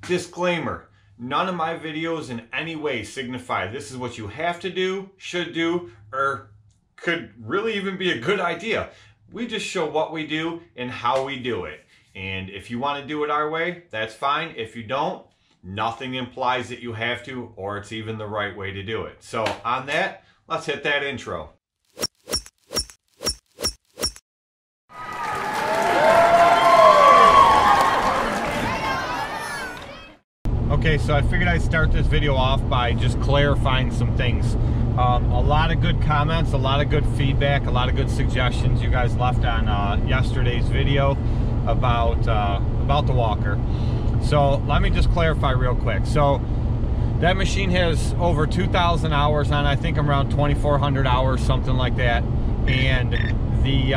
Disclaimer, none of my videos in any way signify this is what you have to do, should do, or could really even be a good idea. We just show what we do and how we do it. And if you want to do it our way, that's fine. If you don't, nothing implies that you have to or it's even the right way to do it. So on that, let's hit that intro. Okay, so I figured I'd start this video off by just clarifying some things. A lot of good comments, a lot of good feedback, a lot of good suggestions you guys left on yesterday's video about the walker. So let me just clarify real quick. So that machine has over 2,000 hours on it. I think I'm around 2,400 hours, something like that. And the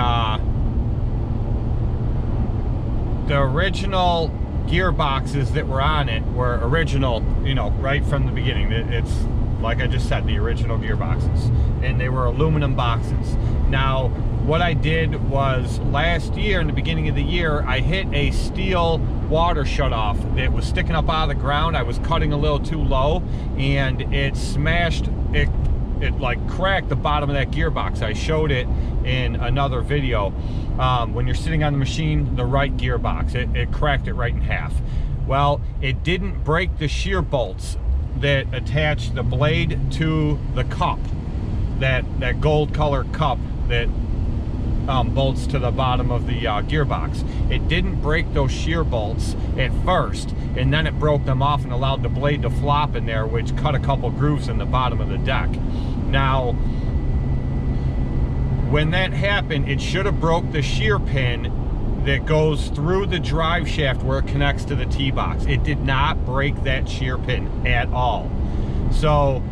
original gearboxes that were on it were original, you know, right from the beginning. It's like I just said, the original gearboxes, and they were aluminum boxes. Now what I did was last year, in the beginning of the year, I hit a steel water shutoff that was sticking up out of the ground. I was cutting a little too low and it smashed it. It like cracked the bottom of that gearbox. I showed it in another video. When you're sitting on the machine, the right gearbox, it cracked it right in half. Well, it didn't break the shear bolts that attach the blade to the cup, that gold colored cup that bolts to the bottom of the gearbox. It didn't break those shear bolts at first, and then it broke them off and allowed the blade to flop in there, which cut a couple grooves in the bottom of the deck. Now, when that happened, it should have broke the shear pin that goes through the drive shaft where it connects to the T-box. It did not break that shear pin at all. So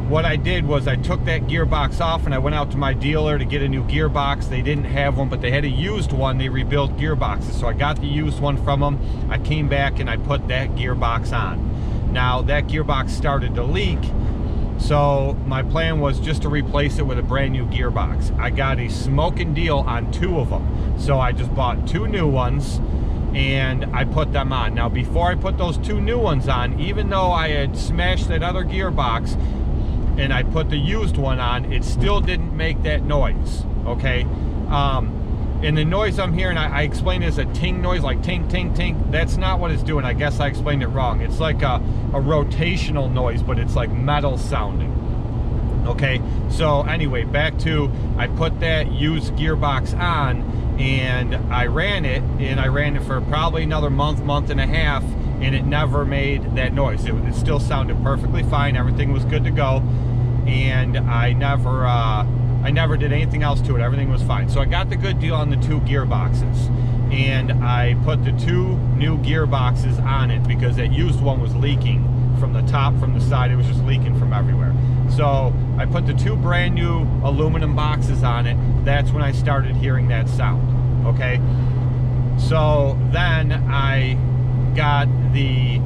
what I did was I took that gearbox off and I went out to my dealer to get a new gearbox. They didn't have one, but they had a used one. They rebuilt gearboxes. So I got the used one from them. I came back and I put that gearbox on. Now that gearbox started to leak. So my plan was just to replace it with a brand new gearbox. I got a smoking deal on 2 of them. So I just bought 2 new ones and I put them on. Now before I put those 2 new ones on, even though I had smashed that other gearbox and I put the used one on, it still didn't make that noise, okay? And the noise I'm hearing, I explained it as a ting noise, like ting, ting, ting. That's not what it's doing. I guess I explained it wrong. It's like a rotational noise, but it's like metal sounding. Okay, so anyway, back to, I put that used gearbox on and I ran it for probably another month and a half, and it never made that noise. It still sounded perfectly fine. Everything was good to go, and I never did anything else to it. Everything was fine. So I got the good deal on the 2 gearboxes, and I put the 2 new gearboxes on it because that used one was leaking from the top, from the side. It was just leaking from everywhere. So I put the 2 brand new aluminum boxes on it. That's when I started hearing that sound, okay? So then I got the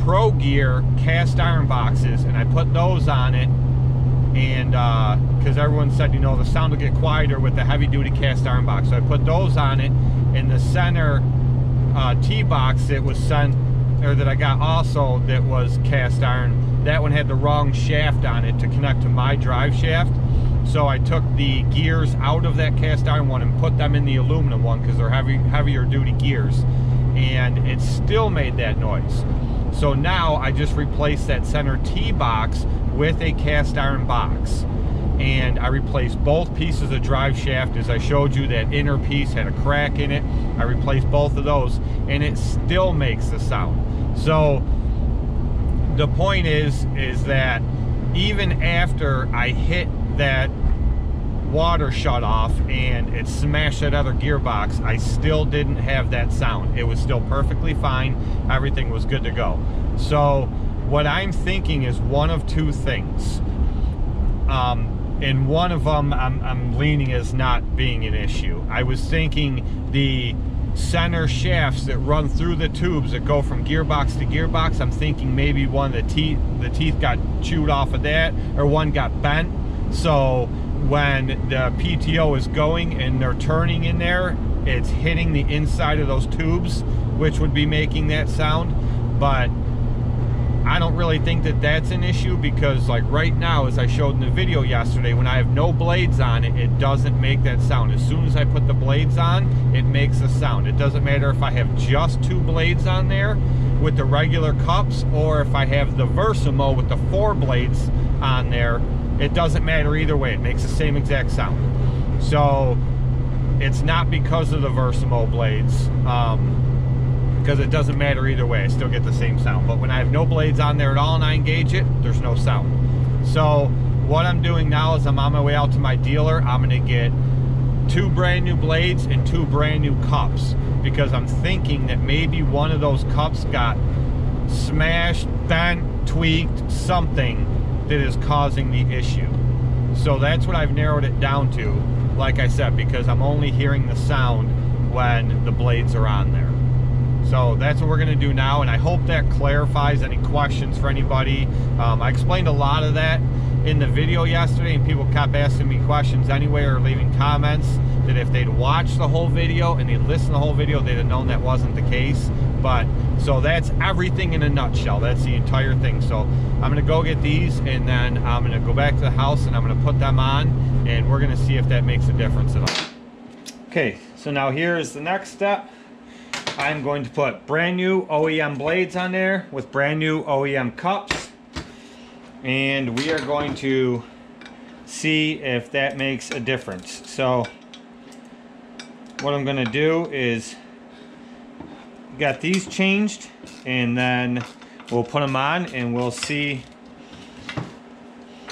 Pro Gear cast iron boxes, and I put those on it. And because everyone said, you know, the sound will get quieter with the heavy-duty cast iron box, so I put those on it. In the center T-box that was sent, or that I got also, that was cast iron, that one had the wrong shaft on it to connect to my drive shaft. So I took the gears out of that cast iron one and put them in the aluminum one because they're heavier duty gears, and it still made that noise. So now I just replaced that center T-box with a cast iron box, and I replaced both pieces of drive shaft. As I showed you, that inner piece had a crack in it. I replaced both of those, and it still makes the sound. So the point is that even after I hit that water shut off and it smashed that other gearbox, I still didn't have that sound. It was still perfectly fine. Everything was good to go. So what I'm thinking is one of 2 things. And one of them I'm leaning as not being an issue. I was thinking the center shafts that run through the tubes that go from gearbox to gearbox, I'm thinking maybe one of the teeth got chewed off of that, or one got bent. So when the PTO is going and they're turning in there, it's hitting the inside of those tubes, which would be making that sound. But I don't really think that that's an issue, because like right now, as I showed in the video yesterday, when I have no blades on it, it doesn't make that sound. As soon as I put the blades on, it makes a sound. It doesn't matter if I have just 2 blades on there with the regular cups, or if I have the Versamo with the 4 blades on there. It doesn't matter either way. It makes the same exact sound. So it's not because of the Versamo blades, because it doesn't matter either way. I still get the same sound. But when I have no blades on there at all and I engage it, there's no sound. So what I'm doing now is I'm on my way out to my dealer. I'm going to get 2 brand new blades and 2 brand new cups, because I'm thinking that maybe one of those cups got smashed, bent, tweaked, something that is causing the issue. So that's what I've narrowed it down to, like I said, because I'm only hearing the sound when the blades are on there. So that's what we're going to do now, and I hope that clarifies any questions for anybody. I explained a lot of that in the video yesterday, and people kept asking me questions anyway, or leaving comments that if they'd watched the whole video and they'd listened to the whole video, they'd have known that wasn't the case. But so that's everything in a nutshell. That's the entire thing. So I'm going to go get these, and then I'm going to go back to the house and I'm going to put them on, and we're going to see if that makes a difference at all. Okay, so now here's the next step. I'm going to put brand new OEM blades on there with brand new OEM cups, and we are going to see if that makes a difference. So what I'm going to do is got these changed, and then we'll put them on and we'll see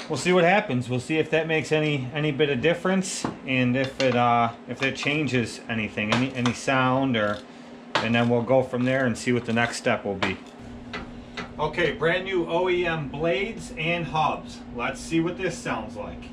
what happens. We'll see if that makes any bit of difference, and if it changes anything, any sound, or, and then we'll go from there and see what the next step will be. Okay, brand new OEM blades and hubs. Let's see what this sounds like.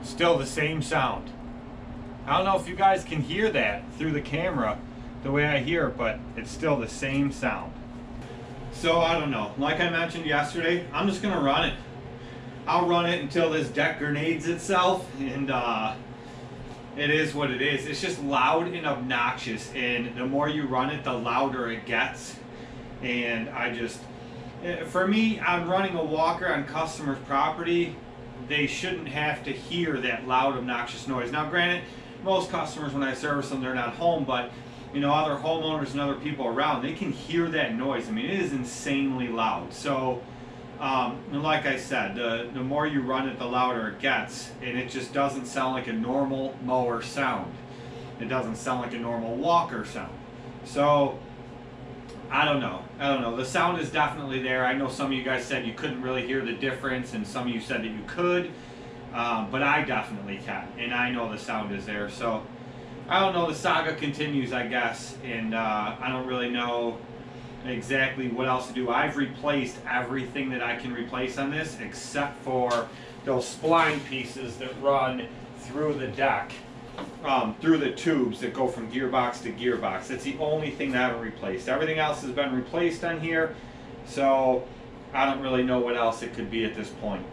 Still the same sound. I don't know if you guys can hear that through the camera the way I hear it, but it's still the same sound. So I don't know, like I mentioned yesterday, I'm just gonna run it. I'll run it until this deck grenades itself, and it is what it is. It's just loud and obnoxious, and the more you run it, the louder it gets. And for me, I'm running a walker on customers' property. They shouldn't have to hear that loud, obnoxious noise. Now, granted, most customers, when I service them, they're not home, but you know, other homeowners and other people around, they can hear that noise. I mean, it is insanely loud. So, and like I said, the more you run it, the louder it gets, and it just doesn't sound like a normal mower sound. It doesn't sound like a normal walker sound. So, I don't know. The sound is definitely there. I know some of you guys said you couldn't really hear the difference, and some of you said that you could, but I definitely can, and I know the sound is there. So I don't know. The saga continues, I guess, and I don't really know exactly what else to do. I've replaced everything that I can replace on this, except for those spline pieces that run through the deck. Through the tubes that go from gearbox to gearbox. That's the only thing that I haven't replaced. Everything else has been replaced on here, so I don't really know what else it could be at this point.